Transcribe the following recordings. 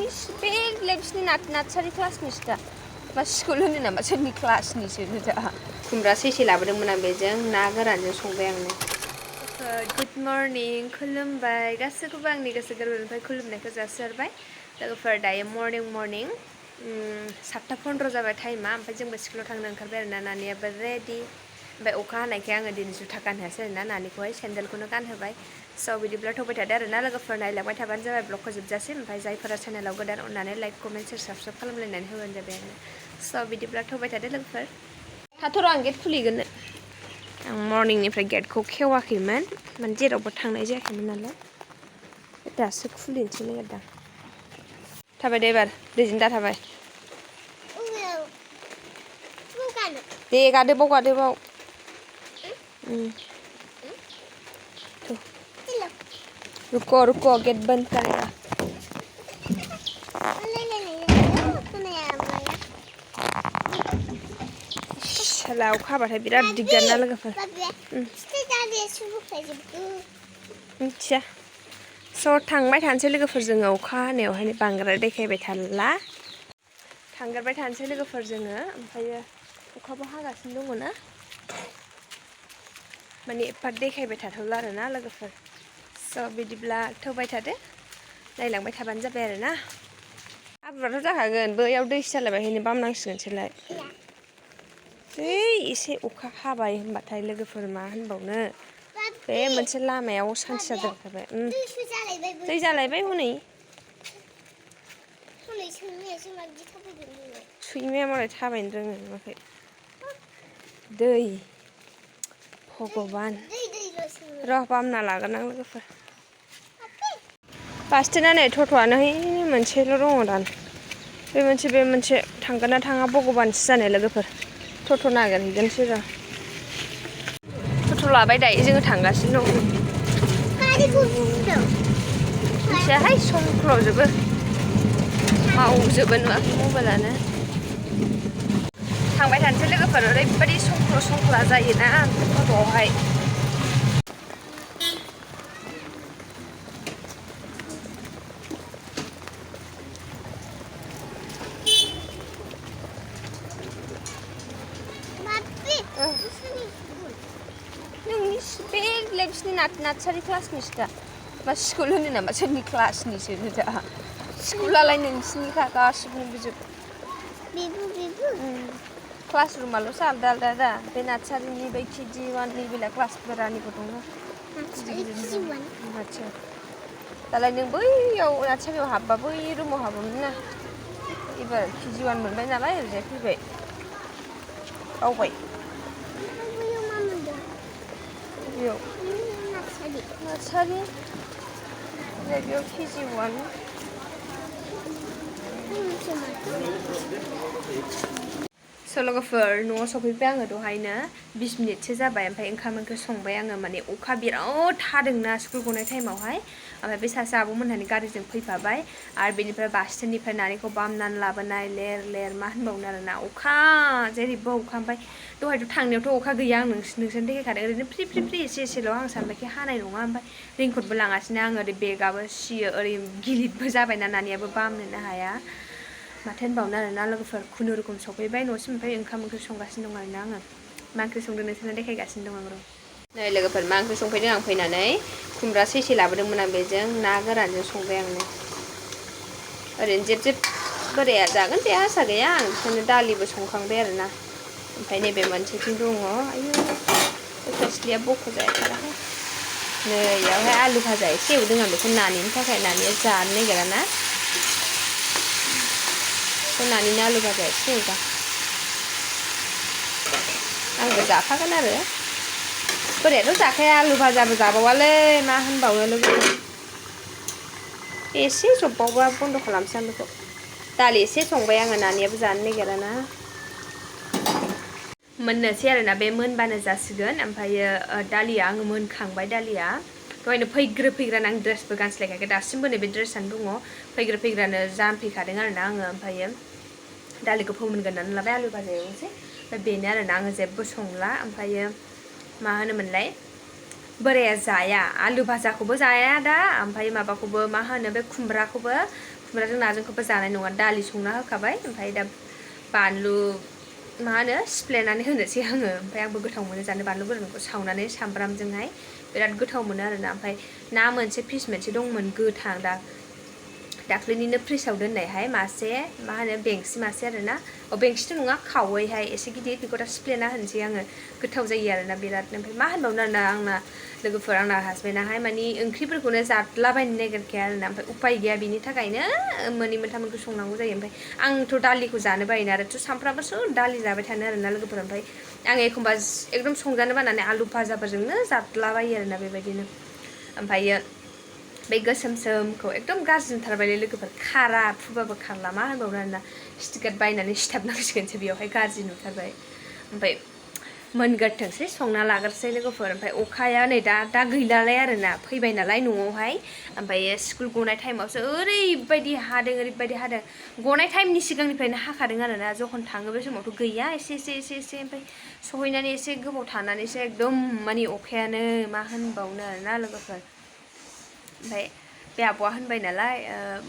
बेलाय बिसिनि नार्सारि क्लासनिसो दा बा स्कुल होनो नामा सोरनि क्लासनिसो दा खुमब्रा सैसे लाबोदोंमोन आं बेजों ना गोरानजों संबाय आंनो गुड मर्निं खुलुमबाय गासैखौबो आंनि गोसो गोरबोनिफ्राय खुलुमनायखौ जासिहरबाय लोगोफोर दायो मर्निं 7:15 जाबाय टाइमा ओमफ्राय जोंबो स्कुलाव थांनो ओंखारबाय आरोना नानियाबो रेडि ओमफ्राय अखा हानायखाय आङो दिनै जुथा गानहोआसै आरोना नानिखौहाय सेन्देलखौनो गानहोबाय स' बिदिब्ला थ'बाय थादो आरोना लोगोफोर नायलांबाय थाबानो जाबाय ब्लगखौ जोबजासिम ओमफ्राय जायफोरा चेनेलाव गोदान अननानै लाइक कमेन्ट शेयार साबस्क्राइब खालामलायनानै होबानो जाबाय आरो स' बिदिब्ला थ'बाय थादो लोगोफोर थाथ'र' आं गेट खुलिगोन आं मर्निंनिफ्राय गेटखौ खेवाखैमोन माने जेरावबो थांनाय जायाखैमोन नालाय दासो खुलिनोसै नागिरदां थाबाय दे एबार दैजों दा थाबाय दे गादोबाव रुको गेट बंद करेगा साला अखा हाबाथाय बिराद दिगदार ना लोगोफोर मिथिया स' थांबाय थानोसै लोगोफोर जोङो अखा हानायावहाय बांद्राय देखायबाय थाला थांगोरबाय थानोसै लोगोफोर जोङो ओमफ्रायो अखाबो हागासिनो दङ ना माने एफा देखायबाय थाथ'ला आरोना लोगोफोर स' बिदिब्ला थौबाय थादो नायलांबाय थाबानो जाबाय आरोना हाब्रुआथ' जाखागोन बैयाव दै जालायबाय बामनांसिगोनसोलाय एसे अखा हाबाय होनबाथाय लोगोफोर मा होनबावनो बे मोनसे लामायाव सानसे जाथारबाय दै जालायबाय हनै सैमाया मालाय थाबायनो रोङो नुवाखै दै भगबान र' बामना लागोन आं लोगोफोर बासटेना नै टट'आनो मोनसेल' दङ दान बे मोनसे थांगोन ना थाङा भगबानसो जानाय लोगोफोर टट' नागिरहैगोनसो र' टट' लाबाय दायो जोङो थांगासिनो दं मिथियाहाय समफ्रावजोबो मावजोबो नुवाखै मबाइलानो थांबाय थानोसै लोगोफोर ओरैबायदि संख्ला जायोना टट'आवहाय बेलाय बिसिनि नार्सारि क्लासनिसो दा बा स्कुल होनो नामा सोरनि क्लासनिसो दा स्कुलालाय नोंसिनिखा गासिबो नुजोब क्लास रुमाल'सो आलदा आलदा दा बे नार्सारिनि बै KG 1नि बेलेग क्लासफोरानिबो दङ आदसा दालाय नों बैयाव नार्सारियाव हाबबा बै रुमाव हाबोमोन ना एबार KG 1 मोनबाय नालाय ओरैजाय फैबाय बावबाय नार्सारि बेयाव KG 1 स' लोगोफोर न'आव सफैबाय आङो दहायनो 20 मिनिटसो जाबाय ओमफ्राय ओंखाम ओंख्रि संबाय आङो माने अखा बिराद हादोंना स्कुल गनाय टाइमावहाय ओमफ्राय बे सासे आब'मोनहानि गारिजों फैफाबाय आरो बेनिफ्राय बासटेननिफ्राय नानिखौ बामनानै लाबोनाय लेर मा होनबावनो आरोना अखा जेरैबो अखा ओमफ्राय दहायथ' थांनायावथ' अखा गैया आं नोंसोरनो देखायखादों ओरैनो फ्रि एसेल' आं सानबायखि हानाय नङा ओमफ्राय रेइनकटबो लाङासिनो आङो ओरै बेगाबो सियो ओरै गिलिरबो जाबायना नानियाबो बामनोनो हाया माथो होनबावनो आरोना लोगोफोर खुनुरुखुम सफैबाय न'सिम ओमफ्राय ओंखाम ओंख्रि संगासिनो दं आरोना आङो मा ओंख्रि संदों नोंसोरनो देखायगासिनो दं आं र' नै लोगोफोर मा ओंख्रि संफैदों आं फैनानै खुमब्रा सैसे लाबोदोंमोन आं बेजों ना गोरानजों संबाय आंनो ओरैनो जेब बोराया जागोन दे आसा गैया आं बिदिनो दालिबो संखांबाय आरोना ओमफ्राय नैबे मोनसेथिं दङ आयु खोस्लिया बख'जायाखै नै बेयावहाय आलु भाजा एसे एवदों आं बेखौ नानिनि थाखाय नानिया जानो नागिरा ना नानिनो आलु भाजा एसे एवदां आंबो जाफागोन आरो बोरायाथ' जाखाया आलु भाजाबो जाबावालै मा होनबावनो लोगोफोर एसे जब्बावबा बन्द' खालामसै आं बेखौ दालि एसे संबाय आङो नानियाबो जानो नागिरा ना मोननोसै आरोना बे मोनबानो जासिगोन ओमफ्रायो दालिया आङो मोनखांबाय दालिया दहायनो फैग्रानो आं ड्रेसबो गानस्लायखायाखै दासिमबो नै बे ड्रेसआनो दङ फैग्रानो जामफैखादों आरोना आङो ओमफ्रायो दालिखौ फोमोनग्रोनानै लाबाय आलु भाजा एवनोसै ओमफ्राय बेनो आरोना आङो जेबो संला ओमफ्रायो मा होनोमोनलाय बोराया जाया आलु भाजाखौबो जाया दा ओमफ्राय माबाखौबो मा होनो बे खुमब्राखौबो खुमब्राजों नाजोंखौबो जानाय नङा दालि संना होखाबाय ओमफ्राय दा बानलु मा होनो सिफ्लेनानै होनोसै आङो ओमफ्राय आंबो गोथाव मोनो जानो बानलु गोरानखौ सावनानै सामब्रामजोंहाय बिराद गोथाव मोनो आरोना ओमफ्राय ना मोनसे फिस मोनसे दंमोन गोथां दाख्लैनिनो फ्रिजाव दोननायहाय मासे मा होनो बेंसि मासे आरोना बेंसिथ' नङा खावैहाय एसे गिदिर बेखौ दा सिफ्लेना होनोसै आङो गोथाव जायो आरोना बिरादनो ओमफ्राय मा होनबावनो आरोना आंना लोगोफोर आंना हासबेन्डाहाय मानि ओंख्रिफोरखौनो जाद्लाबायनो नागिरखाया आरोना ओमफ्राय उपाय गैया बिनि थाखायनो मोननै मोनथाम ओंख्रि संनांगौ जायो ओमफ्राय आंथ' दालिखौ जानो बायोना आरोथ' सामफ्रामबोसो दालि जाबाय थानो आरोना लोगोफोर ओमफ्राय आं एखमबा एकदम संजानो बानानै आलु भाजाफोरजोंनो जाद्लाबायो आरोना बेबायदिनो ओमफ्रायो बे गोसोम सोमखौ एकदम गाज्रि नुथारबायलै लोगोफोर खारा फुबाबो खारला मा होनबावनो आरोना स्टिकार बायनानै सिथाबनांसिगोनसो बेयावहाय गाज्रि नुथारबाय ओमफ्राय मोनगोरथोंसै संना लागोरसै लोगोफोर ओमफ्राय अखाया नै दा गैलालाय आरोना फैबाय नालाय न'आवहाय ओमफ्राय स्कुल गनाय टाइमावसो ओरैबायदि हादों गनाय टाइमनि सिगांनिफ्रायनो हाखादों आरोना जखन थाङो बे समावथ' गैया एसे ओमफ्राय सहैनानै एसे गोबाव थानानैसो एकदम मानि अखायानो मा होनबावनो आरोना लोगोफोर ओमफ्राय बे आब'आ होनबाय नालाय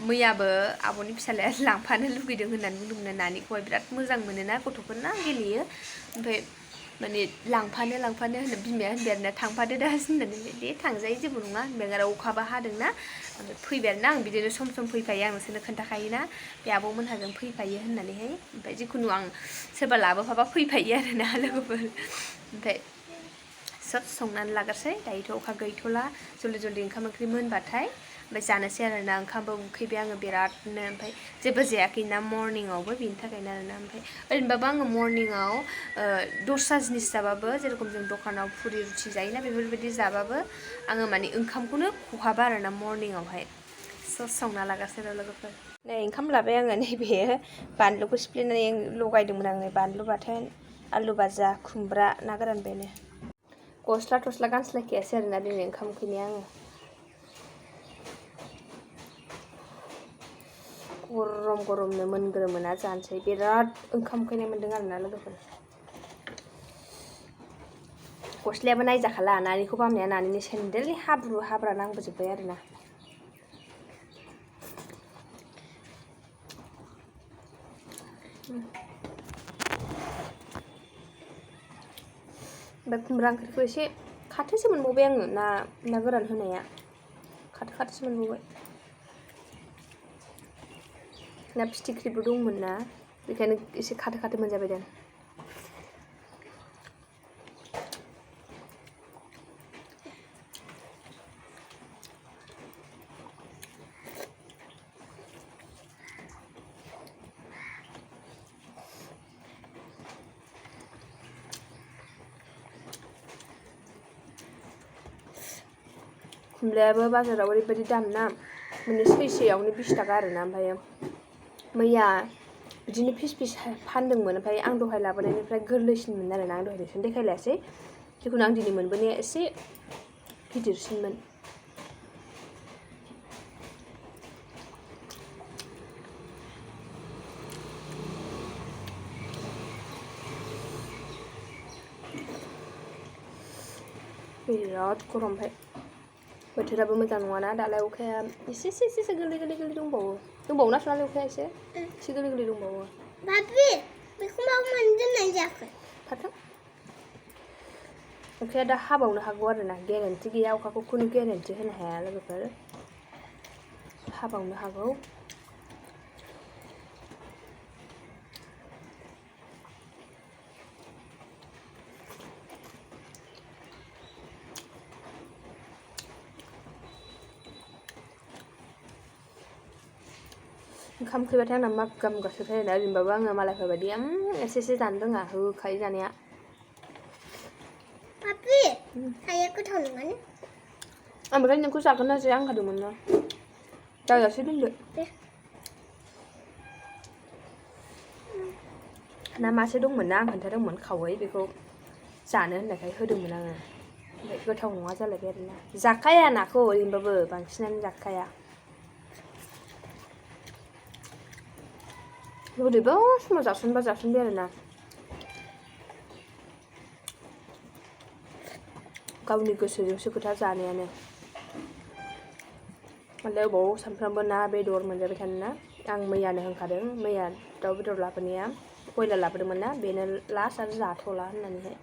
मैयाबो आब'नि फिसालाया लांफानो लुगैदों होननानै बुंदोंमोन नानिखौहाय बिराद मोजां मोनोना गथ'फोरना गेलेयो ओमफ्राय माने लांफानो होनो बिमाया होनबाय आरोना थांफादो दा होननानै दे थांजायो जेबो नङा होनबाय आरो अखाबो हादोंना ओमफ्राय फैबाय आरोना आं बिदिनो सम फैफायो आं नोंसोरनो खोन्थाखायोना बे आब'मोनहाजों फैफायो होननानैहाय ओमफ्राय जिखुनु आं सोरबा लाबोफाबा फैफायो आरोना लोगोफोर ओमफ्राय सब संनानै लागोरसै दायोथ' अखा गैथ'ला जल्दि ओंखाम ओंख्रि मोनबाथाय ओमफ्राय जानोसै आरोना ओंखामबो उखैबाय आङो बिरादनो ओमफ्राय जेबो जायाखैना मर्निंआवबो बिनि थाखायनो आरोना ओमफ्राय ओरैनोबाबो आङो मर्निंआव दस्रा जिनिस जाबाबो जेरेखम जों दखानाव फुरि रुथि जायोना बेफोरबायदि जाबाबो आङो माने ओंखामखौनो खहाबा आरोना मर्निंआवहाय संना लागासिनो आरो लोगोफोर नै ओंखाम लाबाय आङो नैबे बानलुखौ सिफ्लेनानै लगायदोंमोन आङो बानलु बाथोन आलु भाजा खुमब्रा ना गोरान बेनो गस्ला थस्ला गानस्लायखायासै आरोना दिनै ओंखाम उखैनाया आङो गरमनो मोनग्रोमोना जानोसै बिराद ओंखाम उखैनाय मोन्दों आरोना लोगोफोर गस्लायाबो नायजाखाला नानिखौ बामनाया नानिनि सेन्देल हाब्रा नांबोजोब्बाय आरोना ओमफ्राय खुमब्रा ओंख्रिखौ एसे खाथोसो मोनबावबाय आङो ना गोरान होनाया खाथोसो मोनबावबाय ना फिथिख्रिबो दंमोन ना बेखायनो एसे खाथो मोनजाबाय दां खुमब्रायाबो बाजाराव ओरैबायदि दाम ना माने सैसेयावनो 20 थाखा आरोना ओमफ्राय मैया बिदिनो फिस फानदोंमोन ओमफ्राय आं दहाय लाबोनायनिफ्राय गोरलैसिनमोन आरोना आं दहाय नोंसोरनो देखायलायासै जिखुनु आं दिनै मोनबोनाया एसे गिदिरसिनमोन बिराद गरम ओमफ्राय बोथोराबो मोजां नङाना दालाय अखाया एसे गोरलै दंबावोना सनालि अखाया एसे गोरलै दंबावो बाबि बेखौ माबोरै दोननाय जाखो फाथो अखाया दा हाबावनो हागौ आरोना गेरेन्टि गैया अखाखौ खुनु गेरेन्टि होनो हाया लोगोफोर हाबावनो हागौ ओंखाम उखैबाथाय आंना माग्गा मुगासोखायो आरोना ओरैनोबाबो आङो मालायफोरबायदि एसे जानो रोङा होखायो जानाया पापि आया गोथाव नङानो आं बेखायनो नोंखौ जागोन ना जाया होनखादोंमोन ना जाजासे दोनदो ना मासे दंमोन ना आं खोन्थादोंमोन खावै बेखौ जानो होननायखाय होदोंमोन आङो ओमफ्राय गोथाव नङा जालायबाय आरोना जाखाया नाखौ ओरैनोबाबो बांसिनानो जाखाया बोरैबा समाव जासनबाय आरोना गावनि गोसोजोंसो खोथा जानायानो माने अबाव सानफ्रामबो ना बेदर मोनजाबाय थानो ना आं मैयानो होनखादों मैया दाउ बेदर लाबोनाया बयलार लाबोदोंमोन ना बेनो लास्ट आरो जाथ'ला होननानैहाय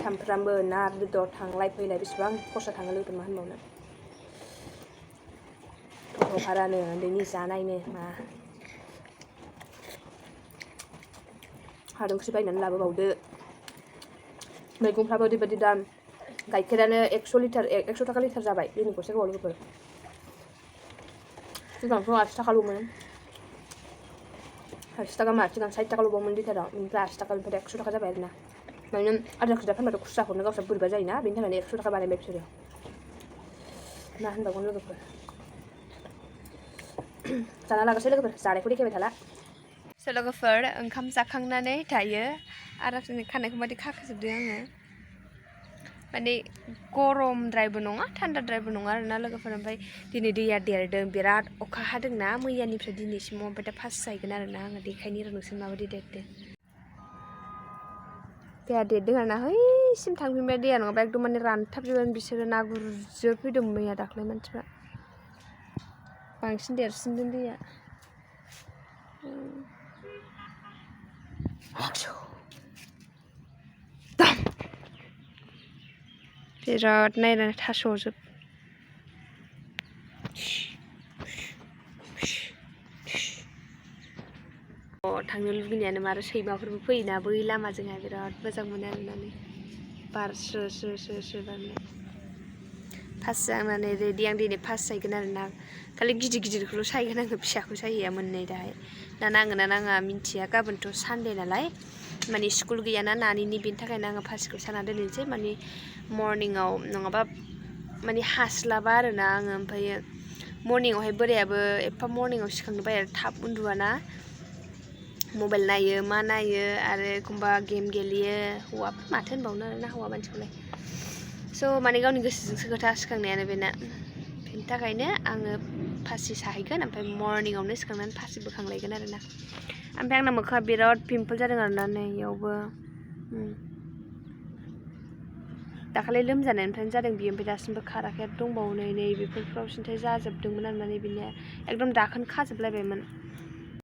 सानफ्रामबो ना बेदर थांलाय फैलाय बेसेबां खरसा थाङो लोगोफोर मा होनबावनो गथ'फोरानो उन्दैनि जानायनो मा हाद ओंख्रि बायनानै लाबोबावदो मैगंफ्राबो ओरैबायदि दाम गाइखेरानो 100 थाखा लिटार जाबाय जोंनि गसाइगावआव लोगोफोर सिगांथ' 80 थाखाल'मोन 80 थाखा मा सिगां 60 थाखाल'बावमोन लिटाराव ओमफ्राय 80 थाखानिफ्राय 100 थाखा जाबाय आरोना माने आधा केजि फानबाथ' खुस्रा हरनो गावस्रा बोरैबा जायोना बेनि थाखायनो 100 थाखा बानायबाय बिसोरो मा होनबावगोन लोगोफोर जाना लागोसै लोगोफोर जानायखौ देखायबाय थाला लोगोफोर ओंखाम जाखांनानै दायो आरामसे खानायखौ बादि खाखोजोबदों आङो माने गरमद्रायबो नङा थान्दाद्रायबो नङा आरोना लोगोफोर ओमफ्राय दिनै दैया देरदों बिराद अखा हादोंना मैयानिफ्राय दिनैसिमाव ओमफ्राय दा फार्स्ट जाहैगोन आरोना आङो देखायनो र' नोंसोर माबायदि देरदों दैया देरदों आरोना हैसिम थांफिनबाय दैया नङाबा एकदम माने रानथाबजोबबाय बिसोरो ना गुरजोबफैदोंमोन मैया दाख्लै मानसिफ्रा बांसिन देरसिनदों दैया बिराद नायनानै थास'जोब थांनो लुगैनायानो आरो सैमाफोरबो फैयोना बै लामाजोंहाय बिराद मोजां मोनो आरोना बार स्रो स्रो स्रो स्रो बारनाय फार्स्ट जानानै रेडि आं दिनै फार्स्ट जाहैगोन आरोना खालि गिदिर गिदिरखौल' सायगोन आङो फिसाखौ सायहैया मोननै दाहाय ना नाङो ना नाङा मिन्थिया गाबोनथ' सानडे नालाय माने स्कुल गैयाना नानिनि बेनि थाखायनो आङो फार्स्टखौ साना दोननोसै माने मर्निंआव नङाबा माने हास्लाबा आरोना आङो ओमफ्रायो मर्निंआवहाय बोरायाबो एफा मर्निंआव सिखांनो बायो थाब उन्दुवाना मबाइल नायो मा नायो आरो एखमबा गेम गेलेयो हौवाफोर माथो होनबावनो आरोना हौवा मानसिखौलाय स' माने गावनि गोसोजोंसो खोथा सिखांनायानो बेना बेनि थाखायनो आङो फासि साहैगोन ओमफ्राय मर्निंआवनो सिखांनानै फासि बोखांलायगोन आरोना ओमफ्राय आंना मोखाङा बिराद पिम्पल जादों आरोना नै इयावबो दाखालि लोमजानायनिफ्रायनो जादों बियो ओमफ्राय दासिमबो खाराखै दंबावो नै बेफोरफ्राव सिन्थाय जाजोबदोंमोन आरोना नै बिनिया एकदम दाखोन खाजोबलायबायमोन